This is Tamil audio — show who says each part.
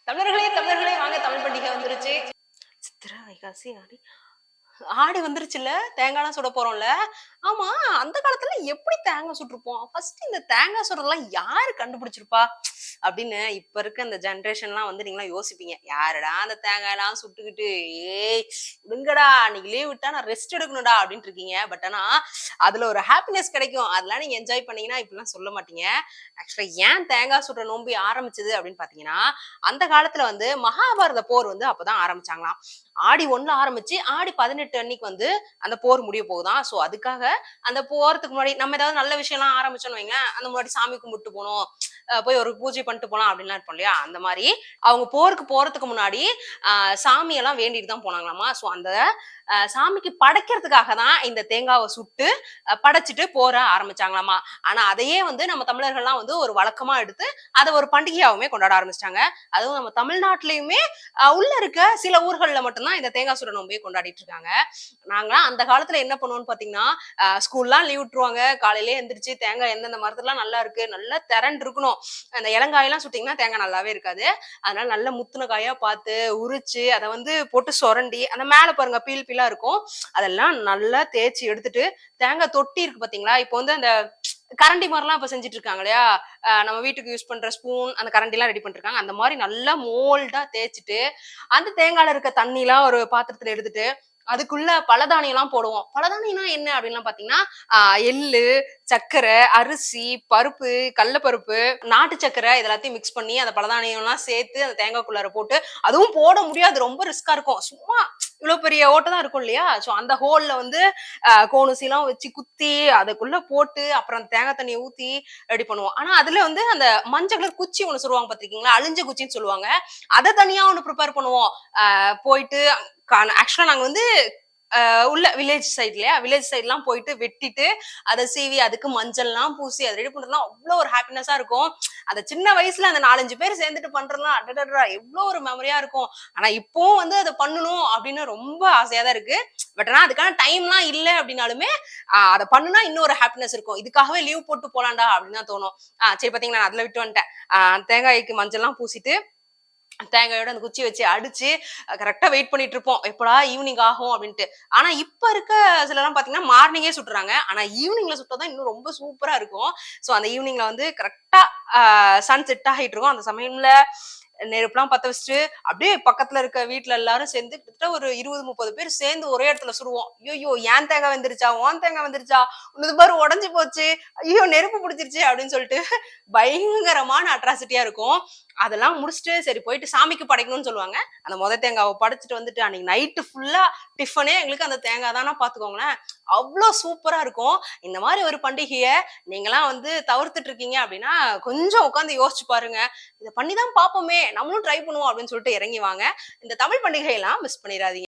Speaker 1: தமிழர்களே தமிழர்களே வாங்க, தமிழ் பண்டிகை வந்துருச்சு. சித்திரை, வைகாசி, ஆடி. ஆடி வந்துருச்சுல்ல, தேங்காய்லாம் சுட போறோம்ல. ஆமா, அந்த காலத்துல எப்படி தேங்காய் சுட்டுருப்போம்? ஃபர்ஸ்ட் இந்த தேங்காய் சுடுறதெல்லாம் யாரு கண்டுபிடிச்சிருப்பா? அப்படின்னு இப்ப இருக்க இந்த ஜெனரேஷன்லாம் வந்து நீங்கலாம் யோசிப்பீங்க. யாருடா அந்த தேங்காய்லாம் சுட்டுக்கிட்டு, ஏய் விடுங்கடா, அன்னைக்கு லீவ் விட்டா நான் ரெஸ்ட் எடுக்கணும்டா அப்படின்ட்டு இருக்கீங்க. பட் ஆனா, அதுல ஒரு ஹாப்பினஸ் கிடைக்கும். அதெல்லாம் நீங்க என்ஜாய் பண்ணீங்கன்னா இப்படிலாம் சொல்ல மாட்டீங்க. ஆக்சுவலா ஏன் தேங்காய் சுடுற நோன்பு ஆரம்பிச்சது அப்படின்னு பாத்தீங்கன்னா, அந்த காலத்துல வந்து மகாபாரத போர் வந்து அப்பதான் ஆரம்பிச்சாங்களாம். ஆடி 1 ஆரம்பிச்சு ஆடி 18 அன்னைக்கு வந்து அந்த போர் முடிய போகுதாம். சோ அதுக்காக அந்த போறதுக்கு முன்னாடி நம்ம ஏதாவது நல்ல விஷயம்லாம் ஆரம்பிச்சோம்னு வைங்களேன், அந்த முன்னாடி சாமி கும்பிட்டு போணும். போய் ஒரு பூஜை பண்ணிட்டு போலாம் அப்படின்லாம் இருப்போம் இல்லையா? அந்த மாரி அவங்க போருக்கு போறதுக்கு முன்னாடி சாமியெல்லாம் வேண்டிட்டு தான் போனாங்களாமா. சோ அந்த சாமிக்கு படைக்கிறதுக்காக தான் இந்த தேங்காவ சுட்டு படைச்சுட்டு போர ஆரம்பிச்சாங்களாமா. ஆனா அதையே வந்து நம்ம தமிழர்கள்லாம் வந்து ஒரு வழக்கமா எடுத்து அத ஒரு பண்டிகையாவுமே கொண்டாட ஆரம்பிச்சுட்டாங்க. அதுவும் நம்ம தமிழ்நாட்டிலயுமே உள்ள இருக்க சில ஊர்கள்ல மட்டும் தான் இந்த தேங்காய் சுட நோன்பே கொண்டாடிட்டு இருக்காங்க. நாங்கலாம் அந்த காலத்துல என்ன பண்ணுவோம்னு பாத்தீங்கன்னா, ஸ்கூல்லாம் லீவ் விட்டுருவாங்க. காலையிலேயே எந்திரிச்சு தேங்காய் எந்தெந்த மரத்துலலாம் நல்லா இருக்கு, நல்லா திரண்டு இருக்கணும். அந்த இளங்காயெல்லாம் சுட்டீங்கன்னா தேங்காய் நல்லாவே இருக்காது. அதனால நல்ல முத்துன காயா பார்த்து, உரிச்சு, அத வந்து போட்டு சொரண்டி, அந்த மேல பாருங்க பீல் பீலா இருக்கும். அதெல்லாம் நல்லா தேய்ச்சு எடுத்துட்டு, தேங்காய் தொட்டி இருக்கு பாத்தீங்களா? இப்போ வந்து அந்த கரண்டி மாரிலாம் இப்ப செஞ்சுட்டு இருக்காங்க இல்லையா? நம்ம வீட்டுக்கு யூஸ் பண்ற ஸ்பூன், அந்த கரண்டிலாம் ரெடி பண்ணிருக்காங்க. அந்த மாரி நல்லா மோல்டா தேய்ச்சுட்டு, அந்த தேங்காய்ல இருக்க தண்ணிலாம் ஒரு பாத்திரத்துல எடுத்துட்டு, அதுக்குள்ள பலதானியம்லாம் போடுவோம். பலதானியம்னா என்ன அப்படின்லாம் பாத்தீங்கன்னா, எள்ளு, சர்க்கரை, அரிசி, பருப்பு, கடல பருப்பு, நாட்டு சர்க்கரை இது எல்லாத்தையும் மிக்ஸ் பண்ணி அந்த பலதானியம்லாம் சேர்த்து அந்த தேங்காய்க்குள்ளார போட்டு, அதுவும் போட முடியாது. ரொம்ப ரிஸ்கா இருக்கும். சும்மா இவ்வளவு பெரிய ஓட்டை தான் இருக்கும் இல்லையா? சோ அந்த ஹோல்ல வந்து கோணுசிலாம் வச்சு குத்தி, அதுக்குள்ள போட்டு, அப்புறம் அந்த தேங்காய் தண்ணிய ஊத்தி ரெடி பண்ணுவோம். ஆனா அதுல வந்து அந்த மஞ்சள் கலர் குச்சி ஒண்ணு சொல்லுவாங்க பாத்திருக்கீங்களா? அழிஞ்ச குச்சின்னு சொல்லுவாங்க. அத தனியா ஒண்ணு ப்ரிப்பேர் பண்ணுவோம். போயிட்டு ஆக்சுவலா நாங்க வந்து உள்ள வில்லேஜ் சைடு இல்லையா? வில்லேஜ் சைட்லாம் போயிட்டு வெட்டிட்டு, அத சீவி அதுக்கு மஞ்சள்லாம் பூசி அத ரெடி பண்றதுலாம் அவ்ளோ ஒரு ஹாப்பினஸா இருக்கும். அந்த சின்ன வயசுல அந்த 4, 5 பேர் சேர்ந்துட்டு பண்றதுலாம் அடடடா! எவ்ளோ ஒரு மெமரியா இருக்கும். ஆனா இப்பவும் வந்து அத பண்ணணும் அப்படின்னு ரொம்ப ஆசையா தான் இருக்கு. பட் ஆனா அதுக்கான டைம்லாம் இல்ல அப்படின்னாலுமே, அத பண்ணுனா இன்னும் ஒரு ஹாப்பினஸ் இருக்கும். இதுக்காகவே லீவ் போட்டு போலாம்டா அப்படின்னு தான் தோணும். சரி பாத்தீங்களா, நான் அதுல விட்டு வந்துட்டேன். தேங்காய்க்கு மஞ்சள்லாம் பூசிட்டு தேங்காயோட அந்த குச்சி வச்சு அடிச்சு கரெக்டா வெயிட் பண்ணிட்டு இருப்போம். எப்படா ஈவினிங் ஆகும் அப்படின்ட்டு. ஆனா இப்ப இருக்க சிலர்லாம் பாத்தீங்கன்னா மார்னிங்கே சுட்டுறாங்க. ஆனா ஈவினிங்ல சுட்டாதான் இன்னும் ரொம்ப சூப்பரா இருக்கும். சோ அந்த ஈவினிங்ல வந்து கரெக்டா சன் செட் ஆகிட்டு இருக்கும். அந்த சமயம்ல நெருப்புலாம் பத்த வச்சுட்டு அப்படியே பக்கத்துல இருக்க வீட்டுல எல்லாரும் சேர்ந்து கிட்டத்தட்ட ஒரு 20, 30 பேர் சேர்ந்து ஒரே இடத்துல சுடுவோம். ஐயோ ஏன் தேங்காய் வந்துருச்சா, உன் தேங்காய் வந்துருச்சா, உனது பாரு உடஞ்சு போச்சு, ஐயோ நெருப்பு பிடிச்சிருச்சு அப்படின்னு சொல்லிட்டு பயங்கரமான அட்ராசிட்டியா இருக்கும். அதெல்லாம் முடிச்சுட்டு சரி போயிட்டு சாமிக்கு படைக்கணும்னு சொல்லுவாங்க. அந்த தேங்காவை படைச்சிட்டு வந்துட்டு அன்னைக்கு நைட்டு ஃபுல்லா டிஃபனே எங்களுக்கு அந்த தேங்காய் தானா பாத்துக்கோங்களேன். அவ்வளோ சூப்பரா இருக்கும். இந்த மாதிரி ஒரு பண்டிகைய நீங்கலாம் வந்து தவிர்த்துட்டு இருக்கீங்க அப்படின்னா கொஞ்சம் உட்காந்து யோசிச்சு பாருங்க. இத பண்ணிதான் பாப்போமே, நம்மளும் ட்ரை பண்ணுவோம் அப்படின்னு சொல்லிட்டு இறங்கி வாங்க. இந்த தமிழ் பண்டிகையெல்லாம் மிஸ் பண்ணிடாதீங்க.